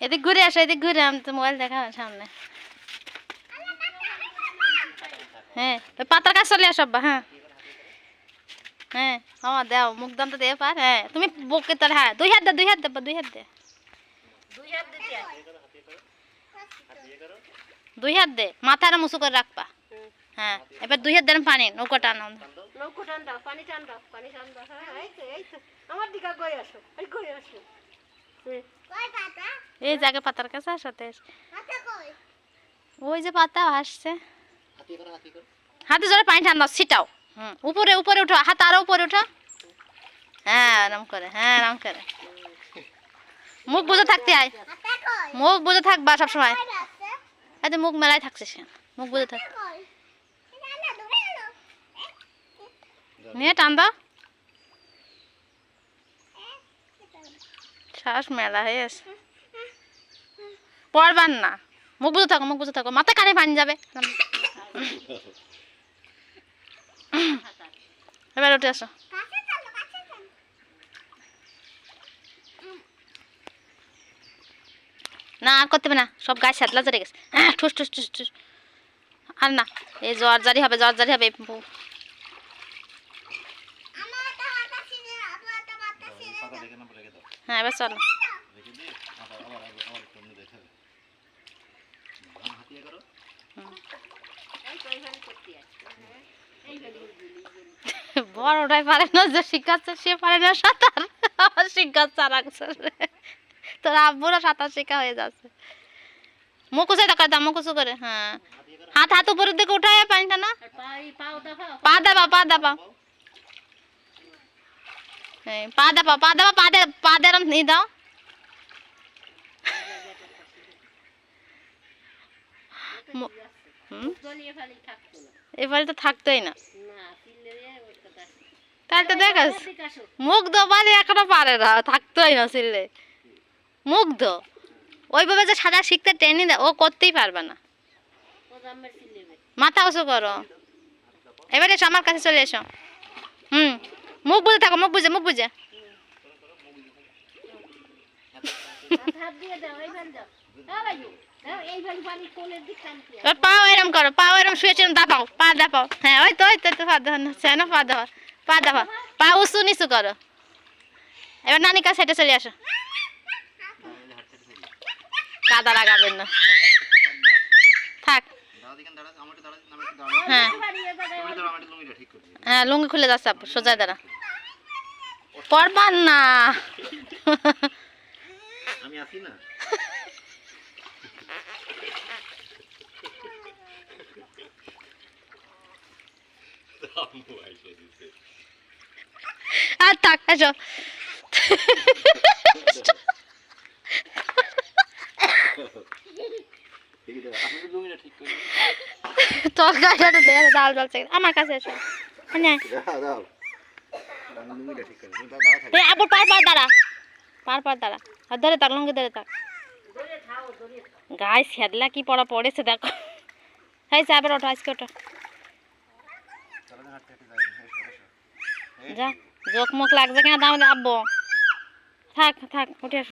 এদিক ঘুরে আসো, এদিক ঘুরে, আমি তো মোবাইল দেখা সামনে। হ্যাঁ ওই পাতার কাছে চলে আসো আব্বা। হ্যাঁ হ্যাঁ আমার দাও, মুখ দাম তো দিয়ে পার। হ্যাঁ তুমি বুকে তোর, হ্যাঁ 2 হাত দে, 2 হাত দে, 2 হাত দে, 2 হাত দে, মাথাটা মুছু করে রাখবা। হ্যাঁ এবার 2 হাত দেন পানি, নৌকো টানো। নৌকো টান দাও, পানি টান দাও, পানি টান দাও। হ্যাঁ এই তো আমার দিকে গই আসো, এই গই আসো। এই জায়গা পাতার কাছে আসতে, ওই যে পাতা ভাসছে। হাতে জোরে পানি টান দাও, ছিটাও। উপরে উপরে উঠো, হাত আরো উপরে উঠো। হ্যাঁ আরাম করে, হ্যাঁ আরাম করে। মুখ বুঝে থাকতে হয়, মুখ বুঝে থাকবা সবসময়। এই মুখ মেলায় থাকছিস, মুখ বুঝে থাক। নিয়ে টান দাও, শ্বাস মেলা হয়ে আছে। পড়বার না, মুখ বুঝে থাকো, মুখ বুঝে থাকো, মাথায় কানে পানি যাবে। এবার উঠে আসো। না আর করতে হবে না, সব গায়ে স্যাতলা জড়ে গেছে। হ্যাঁ ঠুস ঠুস ঠুস ঠুস। আর না, এই জ্বর জারি হবে, জ্বর জারি হবে। হ্যাঁ এবার চলো। বড়টাই পারে না, যে শিখাচ্ছে সে পারে না সাঁতার, শিখাচ্ছে আর তোর আব্বুরা সাঁতার শেখা হয়ে যাচ্ছে। মুখ উঁচে টাকা দাও, মুখ উঁচু করে। হ্যাঁ হাত হাত উপরের দিকে উঠায় পানিটা না, পা দাবা, পা দাবা, পা দাবা, পা দাবা, পা দেরম নিয়ে দাও। এবারে তো থাকতোই না, তাই তো দেখাস মুগ্ধ মানে এখনো পারে না, থাকতোই না সিললে। মুগ্ধ ওইভাবে যে সাঁতার শিখতে ট্রেনিং দেয়, ও করতেই পারবে না। মাথা উঁচু করো। এবারে এসো আমার কাছে চলে এসো। মুখ বুঝে থাকো, মুখ বুঝে, মুখ বুঝে। পাও এরম করো, পাও এরম শুয়েছে, দাপাও, পা দাপাও। হ্যাঁ ওই তো, ওই তো পা দেওয়া, পা দেওয়া, পা দেওয়া, পা উঁচু নিচু করো। এবার নানি কাছে হেঁটে চলে আসো। কাদা লাগাবেন না, থাক। হ্যাঁ হ্যাঁ লুঙ্গি খুলে যাচ্ছে, সোজা দাঁড়া। পড়বার না, আমি আছি না। আর থাক, এসো। তোর গাড়িটা জাল জ্বলছে, আমার কাছে এসো। আবার পার পার দাঁড়া, পার পার দাঁড়া, আর ধরে থাক, লুঙ্গি ধরে থাক। গায়ে স্যাদলা কি পড়া পড়েছে দেখো। হ্যাঁ আবার ওঠো, আজকে ওঠো। যা জোক মুখ লাগছে কিনা দাম আব্বু। থাক থাক উঠে আসো।